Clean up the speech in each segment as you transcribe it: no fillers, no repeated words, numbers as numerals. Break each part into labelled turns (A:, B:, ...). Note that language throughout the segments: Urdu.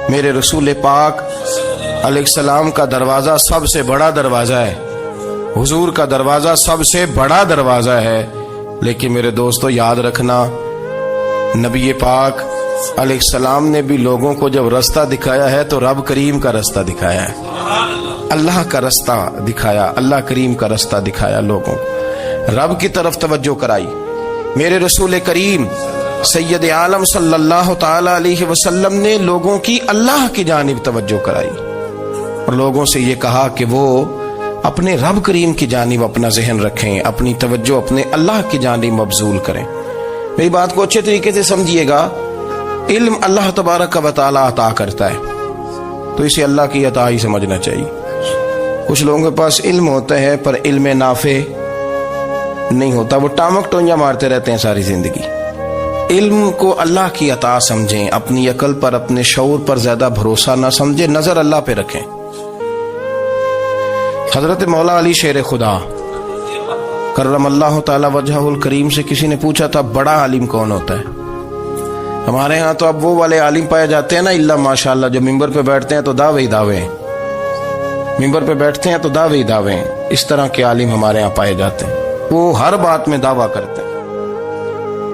A: میرے رسول پاک علیہ السلام کا دروازہ سب سے بڑا دروازہ ہے، حضور کا دروازہ سب سے بڑا دروازہ ہے، لیکن میرے دوستو یاد رکھنا، نبی پاک علیہ السلام نے بھی لوگوں کو جب رستہ دکھایا ہے تو رب کریم کا رستہ دکھایا ہے، اللہ کا رستہ دکھایا، اللہ کریم کا رستہ دکھایا، لوگوں کو رب کی طرف توجہ کرائی۔ میرے رسول کریم سید عالم صلی اللہ تعالی علیہ وسلم نے لوگوں کی اللہ کی جانب توجہ کرائی اور لوگوں سے یہ کہا کہ وہ اپنے رب کریم کی جانب اپنا ذہن رکھیں، اپنی توجہ اپنے اللہ کی جانب مبذول کریں۔ میری بات کو اچھے طریقے سے سمجھیے گا، علم اللہ تبارک و تعالی عطا کرتا ہے تو اسے اللہ کی عطا ہی سمجھنا چاہیے۔ کچھ لوگوں کے پاس علم ہوتا ہے پر علم نافع نہیں ہوتا، وہ ٹامک ٹونجا مارتے رہتے ہیں ساری زندگی۔ علم کو اللہ کی عطا سمجھیں، اپنی عقل پر اپنے شعور پر زیادہ بھروسہ نہ سمجھیں، نظر اللہ پہ رکھیں۔ حضرت مولا علی شیر خدا کرم اللہ تعالی وجہہ الکریم سے کسی نے پوچھا تھا بڑا عالم کون ہوتا ہے؟ ہمارے ہاں تو اب وہ والے عالم پائے جاتے ہیں نا، اللہ ماشاءاللہ، جو ممبر پہ بیٹھتے ہیں تو دعوے ہی دعوے ہیں، ممبر پہ بیٹھتے ہیں تو دعوے ہی دعوے ہیں، اس طرح کے عالم ہمارے ہاں پائے جاتے ہیں۔ وہ ہر بات میں دعویٰ کرتے ہیں،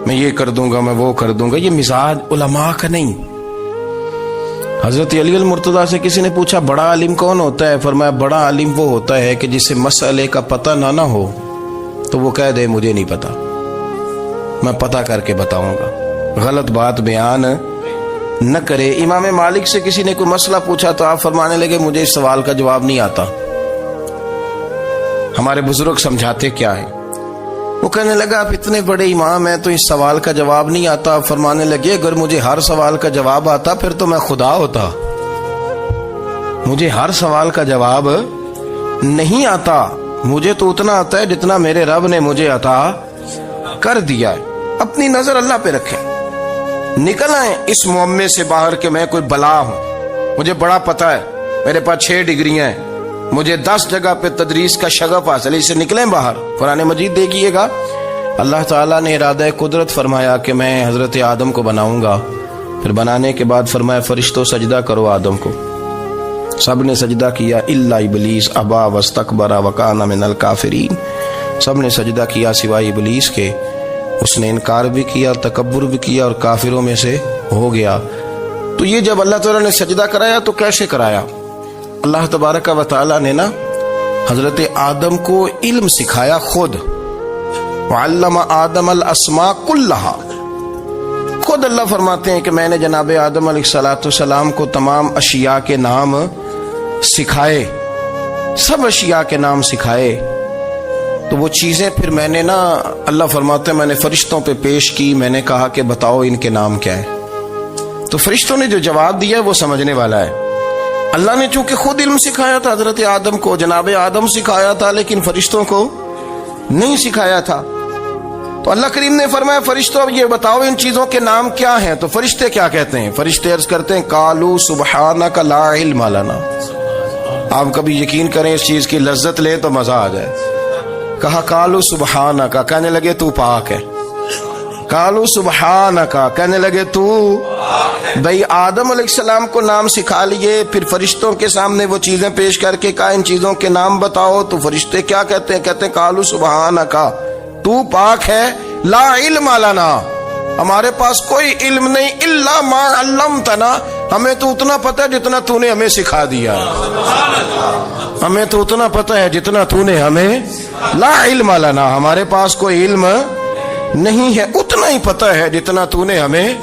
A: میں یہ کر دوں گا، میں وہ کر دوں گا۔ یہ مزاج علماء کا نہیں۔ حضرت علی المرتضیٰ سے کسی نے پوچھا بڑا عالم کون ہوتا ہے؟ فرمایا بڑا عالم وہ ہوتا ہے کہ جسے مسئلے کا پتہ نہ ہو تو وہ کہہ دے مجھے نہیں پتا، میں پتہ کر کے بتاؤں گا، غلط بات بیان نہ کرے۔ امام مالک سے کسی نے کوئی مسئلہ پوچھا تو آپ فرمانے لگے مجھے اس سوال کا جواب نہیں آتا، ہمارے بزرگ سمجھاتے کیا ہے؟ وہ کہنے لگا آپ اتنے بڑے امام ہیں تو اس سوال کا جواب نہیں آتا۔ آپ فرمانے لگے اگر مجھے ہر سوال کا جواب آتا پھر تو میں خدا ہوتا، مجھے ہر سوال کا جواب نہیں آتا، مجھے تو اتنا آتا ہے جتنا میرے رب نے مجھے عطا کر دیا ہے۔ اپنی نظر اللہ پہ رکھیں، نکل آئیں اس معمے سے باہر کہ میں کوئی بلا ہوں، مجھے بڑا پتہ ہے، میرے پاس 6 ڈگریاں ہیں، مجھے 10 جگہ پہ تدریس کا شغف حاصل ہے، اس سے نکلیں باہر۔ قرآن مجید دیکھیے گا، اللہ تعالیٰ نے ارادہ قدرت فرمایا کہ میں حضرت آدم کو بناؤں گا، پھر بنانے کے بعد فرمایا فرشتوں سجدہ کرو آدم کو، سب نے سجدہ کیا الا ابلیس ابا واستکبر وکان من الکافرین، سب نے سجدہ کیا سوائے ابلیس کے، اس نے انکار بھی کیا، تکبر بھی کیا اور کافروں میں سے ہو گیا۔ تو یہ جب اللہ تعالیٰ نے سجدہ کرایا تو کیسے کرایا؟ اللہ تبارک و تعالیٰ نے نا حضرت آدم کو علم سکھایا خود، وعلم آدم الاسماء کلہا، خود اللہ فرماتے ہیں کہ میں نے جناب آدم علیہ السلام کو تمام اشیاء کے نام سکھائے، سب اشیاء کے نام سکھائے۔ تو وہ چیزیں پھر میں نے نا، اللہ فرماتے ہیں میں نے فرشتوں پہ پیش کی، میں نے کہا کہ بتاؤ ان کے نام کیا ہے، تو فرشتوں نے جو جواب دیا وہ سمجھنے والا ہے۔ اللہ نے چونکہ خود علم سکھایا تھا حضرت آدم کو، جناب آدم سکھایا تھا لیکن فرشتوں کو نہیں سکھایا تھا، تو اللہ کریم نے فرمایا فرشتوں یہ بتاؤ ان چیزوں کے نام کیا ہیں؟ تو فرشتے کیا کہتے ہیں؟ فرشتے عرض کرتے ہیں قالوا سبحانک لا علم لنا۔ آپ کبھی یقین کریں اس چیز کی لذت لیں تو مزہ آ جائے۔ کہا قالوا سبحانک، کہنے لگے تو پاک ہے، قالوا سبحانک، کہنے لگے تو بھئی آدم علیہ السلام کو نام سکھا لیے، پھر فرشتوں کے سامنے وہ چیزیں پیش کر کے کہا ان چیزوں کے نام بتاؤ، تو فرشتے کیا کہتے ہیں؟ کہتے ہیں قالوا سبحانک، تو پاک ہے، لا علم لنا، ہمارے پاس کوئی علم نہیں، الا ما علمتنا، ہمیں تو اتنا پتہ ہے جتنا تو نے ہمیں سکھا دیا، ہمیں تو اتنا پتہ ہے جتنا تو نے ہمیں، لا علم لنا، ہمارے پاس کوئی علم نہیں ہے، اتنا ہی پتہ ہے جتنا تو نے ہمیں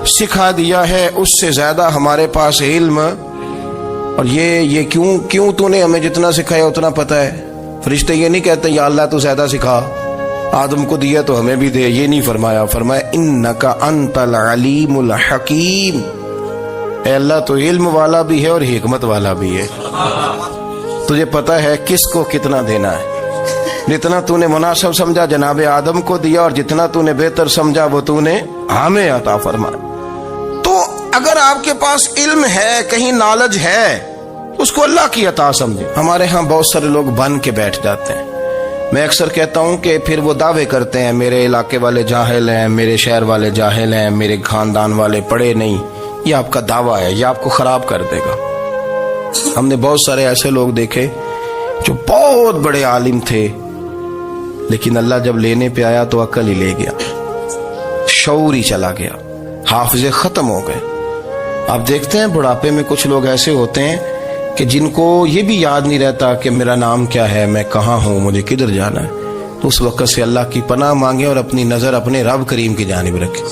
A: سکھا دیا ہے، اس سے زیادہ ہمارے پاس علم۔ اور یہ کیوں تو نے ہمیں جتنا سکھایا اتنا پتہ ہے؟ فرشتے یہ نہیں کہتے یا اللہ تو زیادہ سکھا، آدم کو دیا تو ہمیں بھی دے، یہ نہیں فرمایا، فرمایا انک انت العلیم الحکیم، اے اللہ تو علم والا بھی ہے اور حکمت والا بھی ہے، تجھے پتہ ہے کس کو کتنا دینا ہے، جتنا تو نے مناسب سمجھا جناب آدم کو دیا اور جتنا تو نے بہتر سمجھا وہ تو نے ہمیں عطا فرمایا۔ تو اگر آپ کے پاس علم ہے، کہیں نالج ہے، اس کو اللہ کی عطا سمجھے۔ ہمارے ہاں بہت سارے لوگ بن کے بیٹھ جاتے ہیں، میں اکثر کہتا ہوں کہ پھر وہ دعوے کرتے ہیں میرے علاقے والے جاہل ہیں، میرے شہر والے جاہل ہیں، میرے خاندان والے پڑھے نہیں، یہ آپ کا دعویٰ ہے، یہ آپ کو خراب کر دے گا۔ ہم نے بہت سارے ایسے لوگ دیکھے جو بہت بڑے عالم تھے، لیکن اللہ جب لینے پہ آیا تو عقل ہی لے گیا، شعور ہی چلا گیا، حافظے ختم ہو گئے۔ آپ دیکھتے ہیں بڑھاپے میں کچھ لوگ ایسے ہوتے ہیں کہ جن کو یہ بھی یاد نہیں رہتا کہ میرا نام کیا ہے، میں کہاں ہوں، مجھے کدھر جانا ہے۔ تو اس وقت سے اللہ کی پناہ مانگیں اور اپنی نظر اپنے رب کریم کی جانب رکھیں،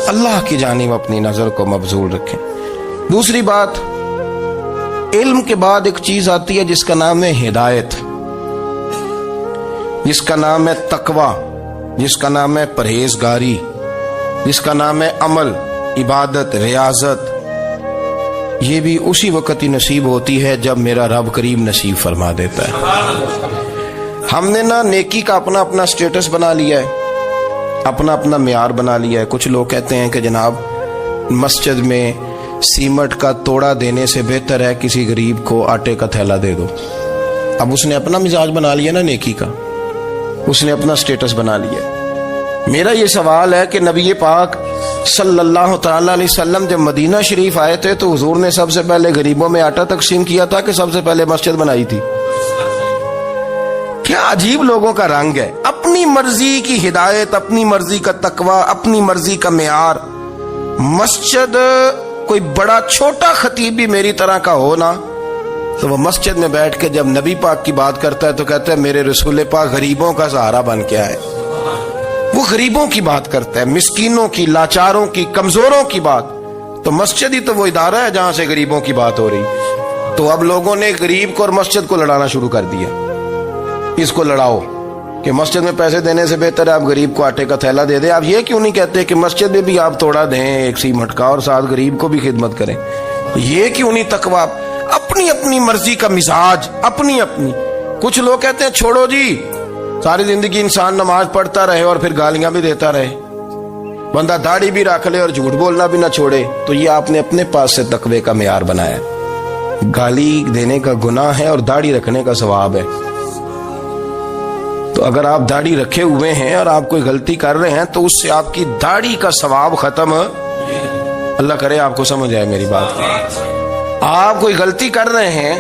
A: اللہ کی جانب اپنی نظر کو مبذول رکھیں۔ دوسری بات، علم کے بعد ایک چیز آتی ہے جس کا نام ہے ہدایت، جس کا نام ہے تقوی، جس کا نام ہے پرہیزگاری، جس کا نام ہے عمل، عبادت، ریاضت۔ یہ بھی اسی وقت ہی نصیب ہوتی ہے جب میرا رب کریم نصیب فرما دیتا ہے۔ ہم نے نا نیکی کا اپنا اپنا سٹیٹس بنا لیا ہے، اپنا اپنا معیار بنا لیا ہے۔ کچھ لوگ کہتے ہیں کہ جناب مسجد میں سیمٹ کا توڑا دینے سے بہتر ہے کسی غریب کو آٹے کا تھیلا دے دو۔ اب اس نے اپنا مزاج بنا لیا نا نیکی کا، اس نے اپنا سٹیٹس بنا لیا۔ میرا یہ سوال ہے کہ نبی پاک صلی اللہ تعالی علیہ وسلم جب مدینہ شریف آئے تھے تو حضور نے سب سے پہلے غریبوں میں آٹا تقسیم کیا تھا کہ سب سے پہلے مسجد بنائی تھی؟ کیا عجیب لوگوں کا رنگ ہے، اپنی مرضی کی ہدایت، اپنی مرضی کا تقوی، اپنی مرضی کا معیار۔ مسجد کوئی بڑا چھوٹا خطیب بھی میری طرح کا ہو نا تو وہ مسجد میں بیٹھ کے جب نبی پاک کی بات کرتا ہے تو کہتا ہے میرے رسول پاک غریبوں کا سہارا بن کے آئے۔ وہ غریبوں کی بات کرتا ہے، مسکینوں کی، لاچاروں کی، کمزوروں کی بات۔ تو مسجد ہی تو وہ ادارہ ہے جہاں سے غریبوں کی بات ہو رہی۔ تو اب لوگوں نے غریب کو اور مسجد کو لڑانا شروع کر دیا، اس کو لڑاؤ کہ مسجد میں پیسے دینے سے بہتر ہے آپ غریب کو آٹے کا تھیلا دے دیں۔ آپ یہ کیوں نہیں کہتے کہ مسجد میں بھی آپ توڑا دیں ایک سیمٹ کا اور ساتھ غریب کو بھی خدمت کریں؟ یہ کیوں نہیں تقوی؟ اپنی اپنی مرضی کا مزاج، اپنی اپنی۔ کچھ لوگ کہتے ہیں چھوڑو جی، ساری زندگی انسان نماز پڑھتا رہے اور پھر گالیاں بھی دیتا رہے، بندہ داڑھی بھی رکھ لے اور جھوٹ بولنا بھی نہ چھوڑے۔ تو یہ آپ نے اپنے پاس سے تقوی کا معیار بنایا۔ گالی دینے کا گناہ ہے اور داڑھی رکھنے کا ثواب ہے۔ تو اگر آپ داڑھی رکھے ہوئے ہیں اور آپ کوئی غلطی کر رہے ہیں تو اس سے آپ کی داڑھی کا ثواب ختم، اللہ کرے آپ کو سمجھ آئے میری بات کی۔ آپ کوئی غلطی کر رہے ہیں،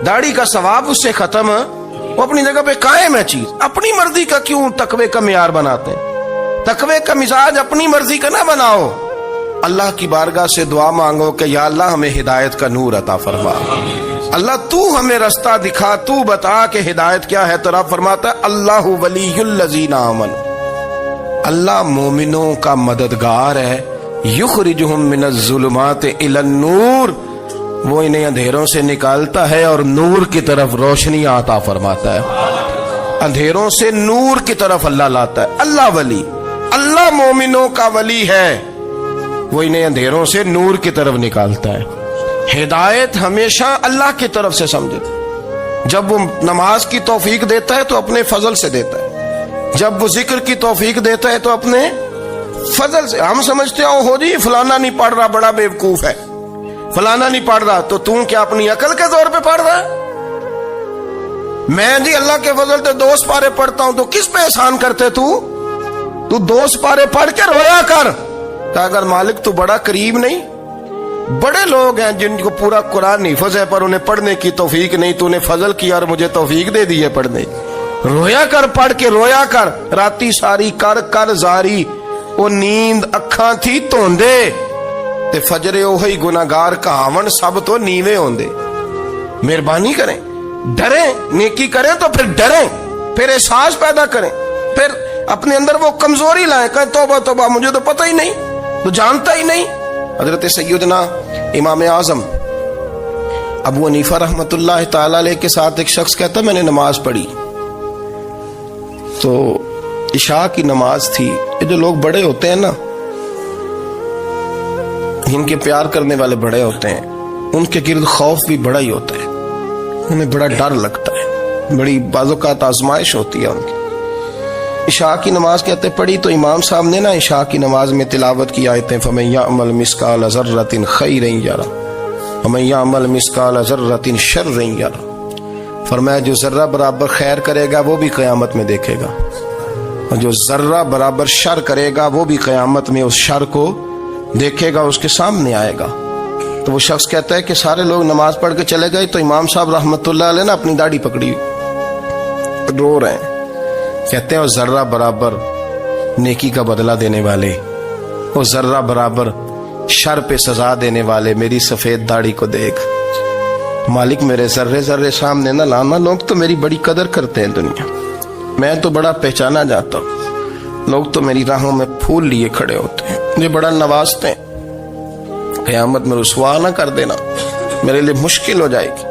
A: داڑھی کا ثواب اس سے ختم، وہ اپنی جگہ پہ قائم ہے چیز۔ اپنی مرضی کا کیوں تقوی کا معیار بناتے ہیں؟ تقوی کا مزاج اپنی مرضی کا نہ بناؤ، اللہ کی بارگاہ سے دعا مانگو کہ یا اللہ ہمیں ہدایت کا نور عطا فرما، اللہ تو ہمیں رستہ دکھا، تو بتا کہ ہدایت کیا ہے۔ تو رب فرماتا ہے اللہ ولی الذین آمنوا، اللہ مومنوں کا مددگار ہے، یخرجہم من الظلمات الی النور، وہ انہیں اندھیروں سے نکالتا ہے اور نور کی طرف روشنی عطا فرماتا ہے۔ اندھیروں سے نور کی طرف اللہ لاتا ہے۔ اللہ ولی، اللہ مومنوں کا ولی ہے، وہ انہیں اندھیروں سے نور کی طرف نکالتا ہے۔ ہدایت ہمیشہ اللہ کی طرف سے سمجھے۔ جب وہ نماز کی توفیق دیتا ہے تو اپنے فضل سے دیتا ہے، جب وہ ذکر کی توفیق دیتا ہے تو اپنے فضل سے۔ ہم سمجھتے ہو جی فلانا نہیں پڑھ رہا بڑا بیوقوف ہے، فلانا نہیں پڑھ رہا، تو تم کیا اپنی عقل کے زور پہ پڑھ رہا ہے؟ میں جی اللہ کے فضل سے 2 سپارے پڑھتا ہوں، تو کس پہ احسان کرتے تو 2 سپارے پڑھ کے رویا کر کہ اگر مالک تو بڑا قریب نہیں۔ بڑے لوگ ہیں جن کو پورا قرآن حفظ ہے پر انہیں پڑھنے کی توفیق نہیں، تو انہیں فضل کیا اور مجھے توفیق دے دی ہے پڑھنے۔ رویا کر، پڑھ کے رویا کر، راتی ساری کر کر زاری، وہ نیند اکھاں تھی توندے تے فجرے اوہی گناہگار کہاون سب تو نیوے ہوندے۔ مہربانی کریں، ڈریں، نیکی کریں تو پھر ڈریں، پھر احساس پیدا کریں، پھر اپنے اندر وہ کمزوری لائیں کہ توبہ توبہ مجھے تو پتہ ہی نہیں، تو جانتا ہی نہیں۔ حضرت سیدنا امام اعظم ابو حنیفہ رحمۃ اللہ تعالی علیہ کے ساتھ ایک شخص کہتا میں نے نماز پڑھی تو عشاء کی نماز تھی۔ یہ جو لوگ بڑے ہوتے ہیں نا، جن کے پیار کرنے والے بڑے ہوتے ہیں، ان کے گرد خوف بھی بڑا ہی ہوتا ہے، انہیں بڑا ڈر لگتا ہے، بڑی بعض اوقات آزمائش ہوتی ہے ان کی۔ عشاء کی نماز کہتے پڑھی تو امام صاحب نے نا عشاء کی نماز میں تلاوت کی آیتیں فَمَن يَعْمَلْ مِثْقَالَ ذَرَّةٍ خَيْرًا يَرَهُ وَمَن يَعْمَلْ مِثْقَالَ ذَرَّةٍ شَرًّا يَرَهُ، فرمایا جو ذرہ برابر خیر کرے گا وہ بھی قیامت میں دیکھے گا، اور جو ذرہ برابر شر کرے گا وہ بھی قیامت میں اس شر کو دیکھے گا اس کے سامنے آئے گا. تو وہ شخص کہتا ہے کہ سارے لوگ نماز پڑھ کے چلے گئے تو امام صاحب رحمت اللہ علیہ نے اپنی داڑھی پکڑی رو رہے ہیں. کہتے ہیں وہ ذرہ برابر نیکی کا بدلہ دینے والے، وہ ذرہ برابر شر پہ سزا دینے والے میری سفید داڑھی کو دیکھ. مالک میرے ذرے ذرے سامنے نہ لانا، لوگ تو میری بڑی قدر کرتے ہیں دنیا، میں تو بڑا پہچانا جاتا ہوں، لوگ تو میری راہوں میں پھول لیے کھڑے ہوتے ہیں، مجھے بڑا نوازتے ہیں. قیامت میں رسوا نہ کر دینا، میرے لیے مشکل ہو جائے گی.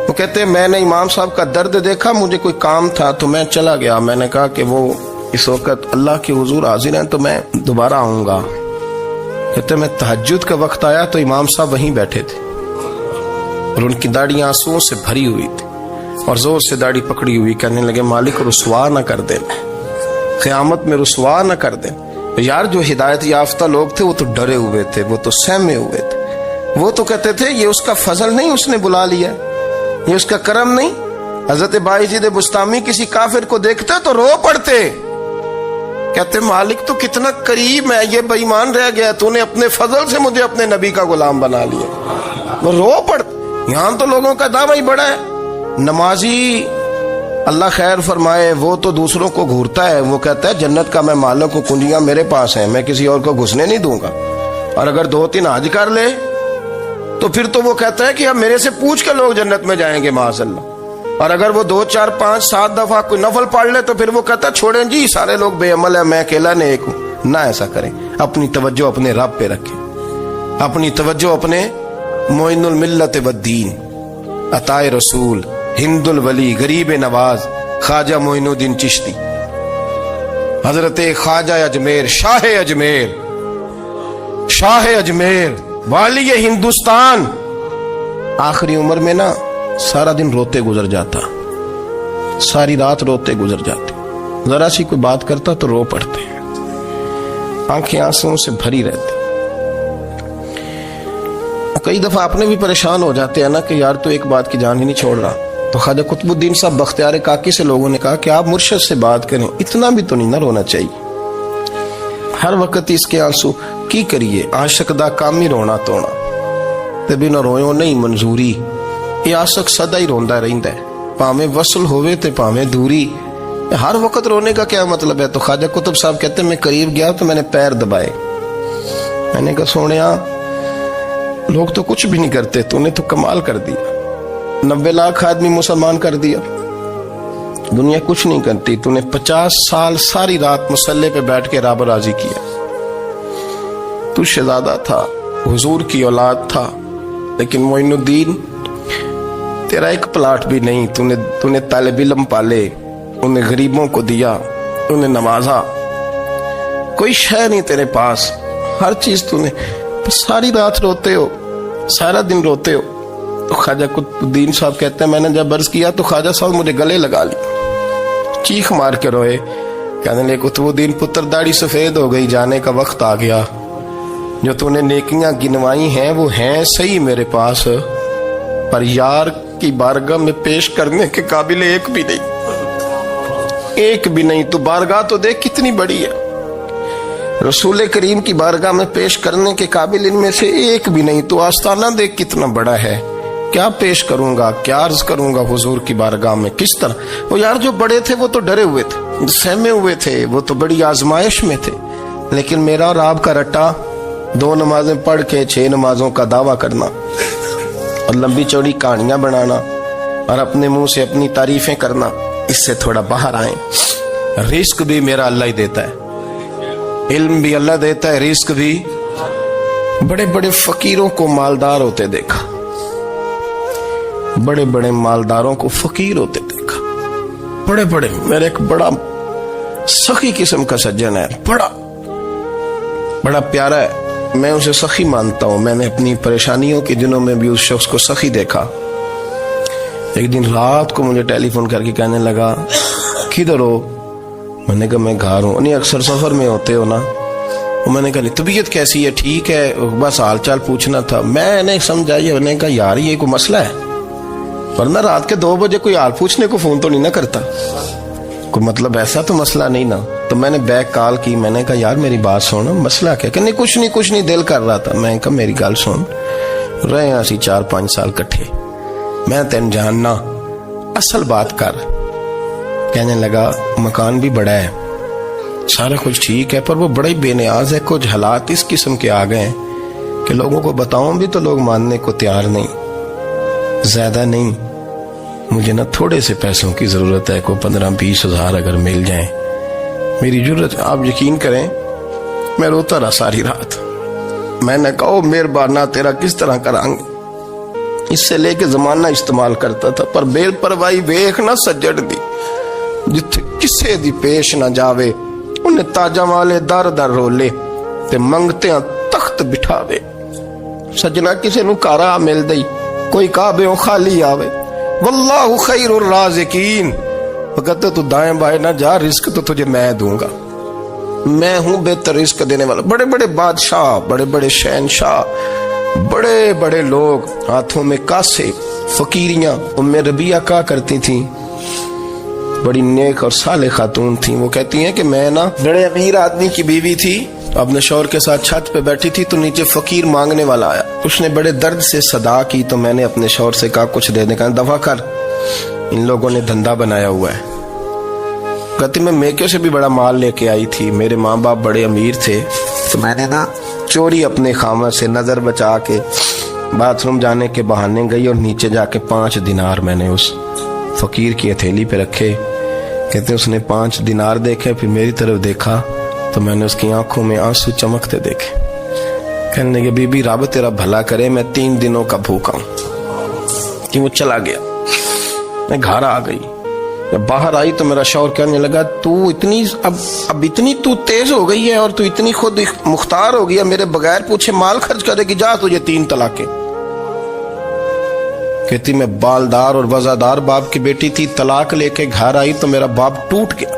A: وہ کہتے ہیں میں نے امام صاحب کا درد دیکھا، مجھے کوئی کام تھا تو میں چلا گیا. میں نے کہا کہ وہ اس وقت اللہ کے حضور حاضر ہیں تو میں دوبارہ آؤں گا. کہتے ہیں میں تہجد کا وقت آیا تو امام صاحب وہیں بیٹھے تھے اور ان کی داڑھی آنسوؤں سے بھری ہوئی تھی اور زور سے داڑھی پکڑی ہوئی. کہنے لگے مالک رسوا نہ کر دیں، قیامت میں رسوا نہ کر دیں. یار جو ہدایت یافتہ لوگ تھے وہ تو ڈرے ہوئے تھے، وہ تو سہمے ہوئے تھے، وہ تو کہتے تھے یہ اس کا فضل نہیں، اس نے بلا لیا، یہ اس کا کرم نہیں. حضرت بایزید بستامی کسی کافر کو دیکھتے تو رو پڑتے، کہتے مالک تو کتنا قریب ہے، یہ بے ایمان رہ گیا، تو نے اپنے فضل سے مجھے اپنے نبی کا غلام بنا لیا. وہ رو پڑتے. یہاں تو لوگوں کا دعویٰ ہی بڑا ہے. نمازی اللہ خیر فرمائے وہ تو دوسروں کو گھورتا ہے، وہ کہتا ہے جنت کا میں مالک ہوں، کنجیاں میرے پاس ہیں، میں کسی اور کو گھسنے نہیں دوں گا. اور اگر 2-3 حج کر لے تو پھر تو وہ کہتا ہے کہ اب میرے سے پوچھ کے لوگ جنت میں جائیں گے معاذ اللہ. اور اگر وہ 2 4 5 7 دفعہ کوئی نفل پڑھ لے تو پھر وہ کہتا ہے چھوڑیں جی سارے لوگ بے عمل ہیں، میں اکیلا نیک ہوں. نہ ایسا کریں، اپنی توجہ اپنے رب پہ رکھیں، اپنی توجہ اپنے معین الملت والدین، عطائے رسول، ہند الولی، غریب نواز، خواجہ معین الدین چشتی، حضرت خواجہ اجمیر، شاہ اجمیر، شاہ اجمیر، والی ہندوستان. آخری عمر میں نا سارا دن روتے گزر جاتا، ساری رات روتے گزر جاتے، ذرا سی کوئی بات کرتا تو رو پڑتے، آنکھیں آنسوں سے بھری رہتی. کئی دفعہ اپنے بھی پریشان ہو جاتے ہیں نا کہ یار تو ایک بات کی جان ہی نہیں چھوڑ رہا. تو خواجہ قطب الدین صاحب بختیار کاکی سے لوگوں نے کہا کہ آپ مرشد سے بات کریں، اتنا بھی تو نہیں نہ رونا چاہیے، ہر وقت اس کے آنسو کی کریے. عاشق دا کام ہی رونا تونا تے بنا رویوں نہیں منظوری. یہ عاشق سدا ہی روندا رہندا ہے، پاویں وصل ہوئے تے پاویں دوری. ہر وقت رونے کا کیا مطلب ہے؟ تو خواجہ قطب صاحب کہتے ہیں میں قریب گیا تو میں نے پیر دبائے، میں نے کہا سونیا لوگ تو کچھ بھی نہیں کرتے، تو نے تو کمال کر دیا، 90 لاکھ آدمی مسلمان کر دیا، دنیا کچھ نہیں کرتی، تو نے 50 سال ساری رات مصلے پہ بیٹھ کے رب راضی کیا. تو شہزادہ تھا، حضور کی اولاد تھا، لیکن معین الدین تیرا ایک پلاٹ بھی نہیں، تو نے طالب علم پالے، انہیں غریبوں کو دیا، انہیں نوازا، کوئی شے نہیں تیرے پاس، ہر چیز تو نے، ساری رات روتے ہو، سارا دن روتے ہو. تو خواجہ قطب الدین صاحب کہتے ہیں میں نے جب عرض کیا تو خواجہ صاحب مجھے گلے لگا لی، چیخ مار کے روئے، کہنے لگے قطب الدین پتر داڑھی سفید ہو گئی، جانے کا وقت آ گیا، جو تو نے نیکیاں گنوائی ہیں وہ ہیں صحیح میرے پاس، پر یار کی بارگاہ میں پیش کرنے کے قابل ایک بھی نہیں، ایک بھی نہیں. تو بارگاہ تو دیکھ کتنی بڑی ہے، رسول کریم کی بارگاہ میں پیش کرنے کے قابل ان میں سے ایک بھی نہیں. تو آستانہ دیکھ کتنا بڑا ہے، کیا پیش کروں گا، کیا عرض کروں گا حضور کی بارگاہ میں، کس طرح. وہ یار جو بڑے تھے وہ تو ڈرے ہوئے تھے، سہمے ہوئے تھے، وہ تو بڑی آزمائش میں تھے، لیکن میرا اور آپ کا رٹا 2 نمازیں پڑھ کے 6 نمازوں کا دعویٰ کرنا اور لمبی چوڑی کہانیاں بنانا اور اپنے منہ سے اپنی تعریفیں کرنا، اس سے تھوڑا باہر آئیں. رزق بھی میرا اللہ ہی دیتا ہے، علم بھی اللہ دیتا ہے، رزق بھی. بڑے بڑے فقیروں کو مالدار ہوتے دیکھا، بڑے بڑے مالداروں کو فقیر ہوتے دیکھا، بڑے بڑے. میرے ایک بڑا سخی قسم کا سجن ہے، بڑا پیارا ہے، میں اسے سخی مانتا ہوں. میں نے اپنی پریشانیوں کے دنوں میں بھی اس شخص کو سخی دیکھا. ایک دن رات کو مجھے ٹیلی فون کر کے کہنے لگا کدھر ہو؟ میں نے کہا میں گھر ہوں. نہیں اکثر سفر میں ہوتے ہو نا؟ میں نے کہا طبیعت کیسی ہے؟ ٹھیک ہے، بس حال چال پوچھنا تھا. میں نے سمجھائی، میں نے کہا یار یہ کوئی مسئلہ ہے، ورنہ رات کے 2 بجے کوئی حال پوچھنے کو فون تو نہیں نہ کرتا، کوئی مطلب ایسا تو مسئلہ نہیں نا. تو میں نے بیک کال کی, میں نے کہا یار میری بات سن, مسئلہ کیا؟ کہ نہیں کچھ نہیں دل کر رہا تھا. میں کہا میری گل سن, رہے اسی 4-5 سال کٹھے, میں تین جاننا, اصل بات کر. کہنے لگا مکان بھی بڑا ہے, سارا کچھ ٹھیک ہے, پر وہ بڑا ہی بے نیاز ہے. کچھ حالات اس قسم کے آ گئے ہیں کہ لوگوں کو بتاؤں بھی تو لوگ ماننے کو تیار نہیں. زیادہ نہیں, مجھے نا تھوڑے سے پیسوں کی ضرورت ہے, کو 15-20 ہزار اگر مل جائیں میری ضرورت. آپ یقین کریں میں روتا رہا ساری رات. میں نے کہا مہربانہ تیرا کس طرح کرانگے, اس سے لے کے زمانہ استعمال کرتا تھا, پر بے پرواہی ویخ نہ سجڑ دی, جتھے کسے دی پیش نہ جاوے انہیں تاجاں والے در در رولے تے منگتے ہیں تخت بٹھاوے. سجنا کسے نو کارا مل دئی, کوئی کعبے خالی آوے. واللہ خیر الرازقین, وقت تو دائیں بائیں نہ جا, رزق تو تجھے میں دوں گا, میں ہوں بہتر رزق دینے والا. بڑے بڑے بادشاہ, بڑے بڑے شہنشاہ, بڑے بڑے لوگ, ہاتھوں میں کاسے, فقیریاں. ام ربیہ کہا کرتی تھیں, بڑی نیک اور صالح خاتون تھیں. وہ کہتی ہیں کہ میں نا بڑے امیر آدمی کی بیوی تھی, اپنے شوہر کے ساتھ چھت پہ بیٹھی تھی تو نیچے فقیر مانگنے والا آیا. اس نے بڑے درد سے صدا کی تو میں نے اپنے شوہر سے کہا کچھ دے دے. کہا دفع کر, ان لوگوں نے دھندا بنایا ہوا ہے. کہتی میں میکے سے بھی بڑا مال لے کے آئی تھی, میرے ماں باپ بڑے امیر تھے, تو میں نے نا چوری اپنے خامہ سے نظر بچا کے باتھ روم جانے کے بہانے گئی اور نیچے جا کے 5 دینار میں نے اس فقیر کی ہتھیلی پہ رکھے. کہتے اس نے 5 دینار دیکھے, پھر میری طرف دیکھا تو میں نے اس کی آنکھوں میں آنسو چمکتے دیکھے. کہنے لگے بی بی رب تیرا بھلا کرے, میں 3 دنوں کا بھوکا ہوں. کہ وہ چلا گیا. میں گھر آ گئی, جب باہر آئی تو میرا شوہر کہنے لگا تو اتنی اب اتنی تو تیز ہو گئی ہے اور تو اتنی خود مختار ہو گیا, میرے بغیر پوچھے مال خرچ کرے گی, جا تجھے 3 طلاقیں. کہتی میں بالدار اور وزادار باپ کی بیٹی تھی, طلاق لے کے گھر آئی تو میرا باپ ٹوٹ گیا,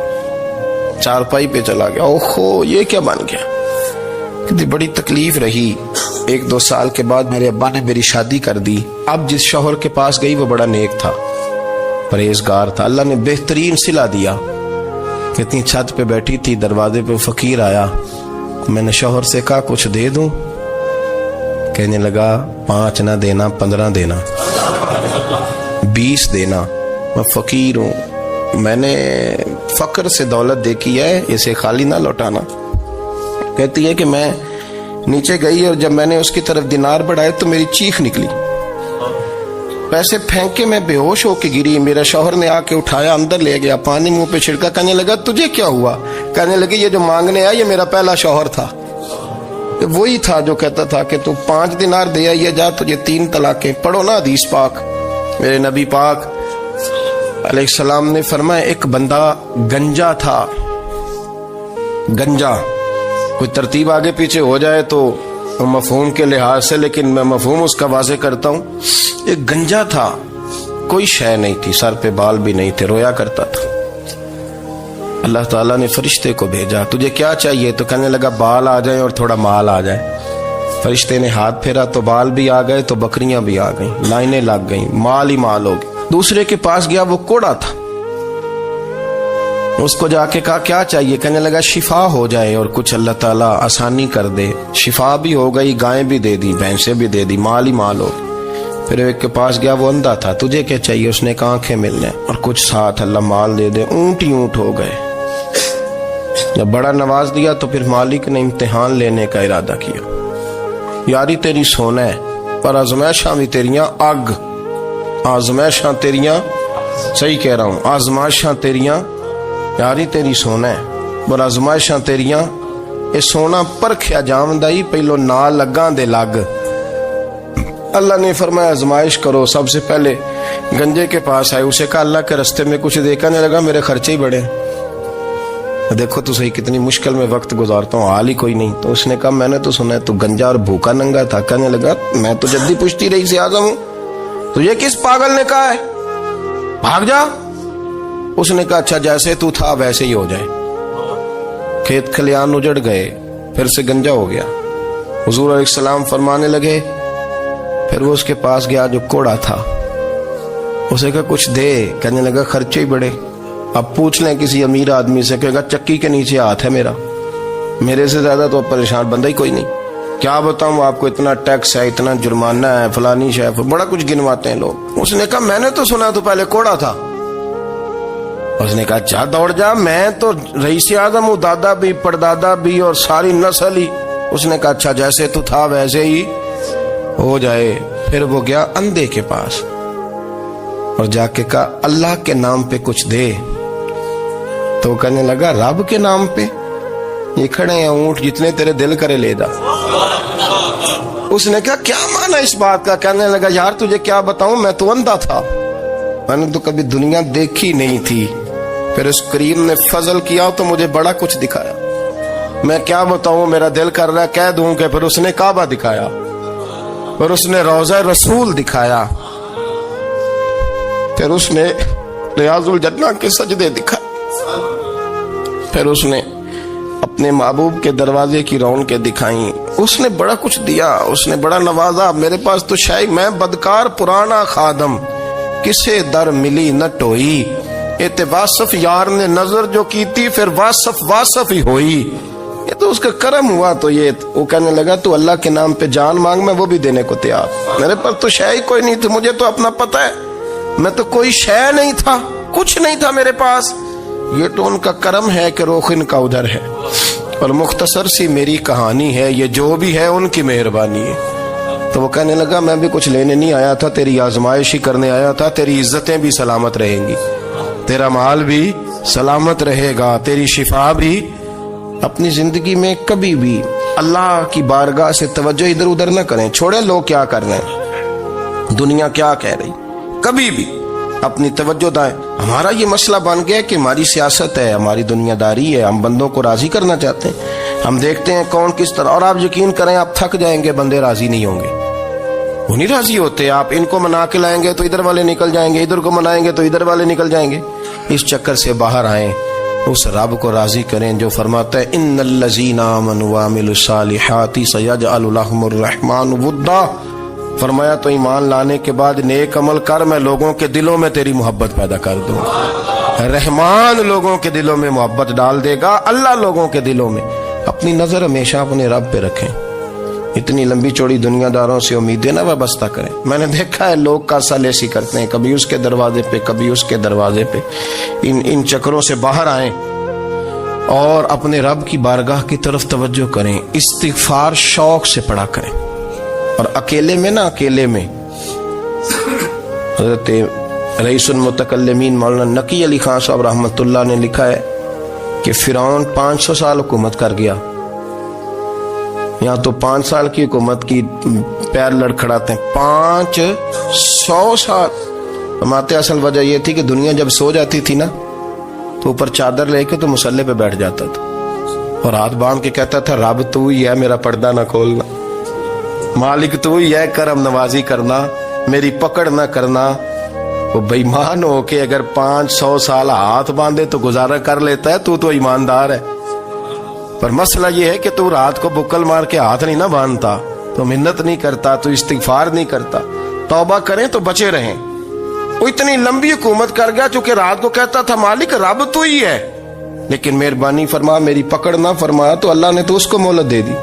A: چارپائی پہ چلا گیا. اوہو یہ کیا بن گیا. کہتی بڑی تکلیف رہی. 1-2 سال کے بعد میرے ابا نے میری شادی کر دی. اب جس شوہر کے پاس گئی وہ بڑا نیک تھا, پرہیزگار تھا, اللہ نے بہترین صلہ دیا. کتنی چھت پہ بیٹھی تھی, دروازے پہ فقیر آیا, میں نے شوہر سے کہا کچھ دے دوں. کہنے لگا 5 نہ دینا, 15 دینا, 20 دینا, میں فقیر ہوں, میں نے فقر سے دولت دیکھی ہے, اسے خالی نہ لوٹانا. کہتی ہے کہ میں نیچے گئی اور جب میں نے اس کی طرف دینار بڑھائے تو میری چیخ نکلی, پیسے پھینک کے میں بے ہوش ہو کے گری. میرا شوہر نے آ کے اٹھایا, اندر لے گیا, پانی منہ پہ چھڑکا. کہنے لگا تجھے کیا ہوا؟ کہنے لگے یہ جو مانگنے آیا یہ میرا پہلا شوہر تھا, وہی تھا جو کہتا تھا کہ تو 5 دینار دے آئیے, جا تجھے 3 طلاقیں. پڑھو نا حدیث پاک. میرے نبی پاک علیہ السلام نے فرمایا ایک بندہ گنجا تھا. گنجا کوئی ترتیب آگے پیچھے ہو جائے تو مفہوم کے لحاظ سے, لیکن میں مفہوم اس کا واضح کرتا ہوں. ایک گنجا تھا, کوئی شے نہیں تھی, سر پہ بال بھی نہیں تھے, رویا کرتا تھا. اللہ تعالیٰ نے فرشتے کو بھیجا, تجھے کیا چاہیے؟ تو کہنے لگا بال آ جائیں اور تھوڑا مال آ جائے. فرشتے نے ہاتھ پھیرا تو بال بھی آ گئے, تو بکریاں بھی آ گئیں, لائنیں لگ گئیں, مال ہی مال ہو گئے. دوسرے کے پاس گیا, وہ کوڑا تھا, اس کو جا کے کہا کیا چاہیے؟ کہنے لگا شفا ہو جائے اور کچھ اللہ تعالیٰ آسانی کر دے. شفا بھی ہو گئی, گائیں بھی دے دی, بھینسیں بھی دے دی, مال ہی مال ہو. پھر ایک کے پاس گیا, وہ اندھا تھا, تجھے کیا چاہیے؟ اس نے کہا آنکھیں ملنے اور کچھ ساتھ اللہ مال دے دے. اونٹ ہی اونٹ ہو گئے. جب بڑا نواز دیا تو پھر مالک نے امتحان لینے کا ارادہ کیا. یاری تیری سونا ہے پر آزمائشاں بھی تیریاں اگ, آزمائشاں تیریاں, صحیح کہہ رہا ہوں, آزمائشاں تیریاں, یاری تیری سونا ہے پر آزمائشاں تیریاں. اے سونا پرکھیا جامدائی, پہلو نال لگاں دے لگ. اللہ نے فرمایا آزمائش کرو. سب سے پہلے گنجے کے پاس آئے, اسے کہا اللہ کے رستے میں کچھ دیکھنے لگا, میرے خرچے ہی بڑے, دیکھو تو صحیح کتنی مشکل میں وقت گزارتا ہوں, حال ہی کوئی نہیں. تو اس نے کہا میں نے تو سنا ہے تو گنجا اور بھوکا ننگا تھا. کہنے لگا میں تو جدی پشتی رہی سے اعظم ہوں, تجھے کس پاگل نے کہا ہے بھاگ جا؟ اس نے کہا اچھا جیسے تو تھا ویسے ہی ہو جائے. کھیت کھلیان اجڑ گئے, پھر سے گنجا ہو گیا. حضور علیہ السلام فرمانے لگے, پھر وہ اس کے پاس گیا جو کوڑا تھا, اسے کہا کچھ دے. کہنے لگا خرچے ہی بڑے, اب پوچھ لیں کسی امیر آدمی سے، کہے گا چکی کے نیچے ہاتھ ہے میرا، میرے سے زیادہ تو پریشان بندہ ہی کوئی نہیں، کیا بتاؤں آپ کو، اتنا ٹیکس ہے، اتنا جرمانہ ہے، فلانی شے، بڑا کچھ گنواتے ہیں لوگ۔ اس نے کہا میں نے تو سنا تو پہلے کوڑا تھا۔ اس نے کہا جا دوڑ جا، میں تو رئیس اعظم ہوں، دادا بھی پردادا بھی اور ساری نسل ہی۔ اس نے کہا اچھا جیسے تو تھا ویسے ہی ہو جائے۔ پھر وہ گیا اندھے کے پاس اور جا کے کہا اللہ کے نام پہ کچھ دے۔ تو وہ کہنے لگا رب کے نام پہ؟ یہ کھڑے ہیں اونٹ، جتنے تیرے دل کرے لے دا۔ اس نے کہا کیا معنی اس بات کا؟ کہنے لگا یار تجھے کیا بتاؤں، میں تو اندھا تھا، میں نے تو کبھی دنیا دیکھی نہیں تھی، پھر اس کریم نے فضل کیا تو مجھے بڑا کچھ دکھایا، میں کیا بتاؤں، میرا دل کر رہا ہے کہہ دوں کہ پھر اس نے کعبہ دکھایا، پھر اس نے روضہ رسول دکھایا، پھر اس نے ریاض الجنہ کے سجدے دکھائے، پھر اس نے اپنے محبوب کے دروازے کی رونقیں دکھائیں، اس نے بڑا کچھ دیا، اس نے بڑا نوازا۔ میرے پاس تو شاید میں بدکار پرانا خادم، کسے در ملی نہ ٹوئی، واصف یار نے نظر جو کی تھی پھر واصف ہی ہوئی، یہ تو اس کا کرم ہوا۔ تو یہ وہ کہنے لگا تو اللہ کے نام پہ جان مانگ، میں وہ بھی دینے کو تیار، میرے پاس تو شے کوئی نہیں تھی، مجھے تو اپنا پتہ ہے، میں تو کوئی شے نہیں تھا، کچھ نہیں تھا میرے پاس، یہ تو ان کا کرم ہے کہ رخ ان کا ادھر ہے، اور مختصر سی میری کہانی ہے، یہ جو بھی ہے ان کی مہربانی ہے۔ تو وہ کہنے لگا میں بھی کچھ لینے نہیں آیا تھا، تیری آزمائش ہی کرنے آیا تھا، تیری عزتیں بھی سلامت رہیں گی، تیرا مال بھی سلامت رہے گا، تیری شفا بھی۔ اپنی زندگی میں کبھی بھی اللہ کی بارگاہ سے توجہ ادھر ادھر نہ کریں، چھوڑیں لوگ کیا کر رہے ہیں، دنیا کیا کہہ رہی، کبھی بھی اپنی توجہ دائیں۔ ہمارا یہ مسئلہ بن گیا کہ ہماری سیاست ہے، ہماری دنیا داری ہے، ہم بندوں کو راضی کرنا چاہتے ہیں، ہم دیکھتے ہیں کون کس طرح، اور آپ یقین کریں آپ تھک جائیں گے، بندے راضی نہیں ہوں گے، وہ نہیں راضی ہوتے، آپ ان کو منا کے لائیں گے تو ادھر والے نکل جائیں گے، ادھر کو منائیں گے تو ادھر والے نکل جائیں گے۔ اس چکر سے باہر آئیں، اس رب کو راضی کریں جو فرماتا ہے ان الذین آمنوا وعملوا الصالحات سیجعل لهم الرحمن ودا۔ فرمایا تو ایمان لانے کے بعد نیک عمل کر، میں لوگوں کے دلوں میں تیری محبت پیدا کر دوں گا، رحمان لوگوں کے دلوں میں محبت ڈال دے گا، اللہ لوگوں کے دلوں میں۔ اپنی نظر ہمیشہ اپنے رب پہ رکھیں، اتنی لمبی چوڑی دنیا داروں سے امیدیں نہ وابستہ کریں۔ میں نے دیکھا ہے لوگ کاسا لیسی کرتے ہیں، کبھی اس کے دروازے پہ کبھی اس کے دروازے پہ، ان چکروں سے باہر آئیں اور اپنے رب کی بارگاہ کی طرف توجہ کریں، استغفار شوق سے پڑھا کریں، اور اکیلے میں نا، اکیلے میں حضرت رئیس المتکلمین مولانا نقی علی خان صاحب رحمۃ اللہ نے لکھا ہے کہ فرعون 500 سال حکومت کر گیا، یہاں تو 5 سال کی حکومت کی پیر لڑکھڑاتے ہیں، 500 سال۔ ہمارے اصل وجہ یہ تھی کہ دنیا جب سو جاتی تھی نا تو اوپر چادر لے کے تو مسلح پہ بیٹھ جاتا تھا اور ہاتھ باندھ کے کہتا تھا رب تو ہی ہے، میرا پردہ نہ کھولنا، مالک تو ہی ہے، کرم نوازی کرنا، میری پکڑ نہ کرنا۔ وہ بے ایمان ہو کے اگر 500 سال ہاتھ باندھے تو گزارا کر لیتا ہے، تو ایماندار ہے، پر مسئلہ یہ ہے کہ تو رات کو بکل مار کے ہاتھ نہیں نہ باندھتا، تو منت نہیں کرتا، تو استغفار نہیں کرتا۔ توبہ کریں تو بچے رہیں۔ وہ اتنی لمبی حکومت کر گیا چونکہ رات کو کہتا تھا مالک رب تو ہی ہے، لیکن مہربانی فرما، میری پکڑ نہ فرمایا تو اللہ نے تو اس کو مہلت دے دی۔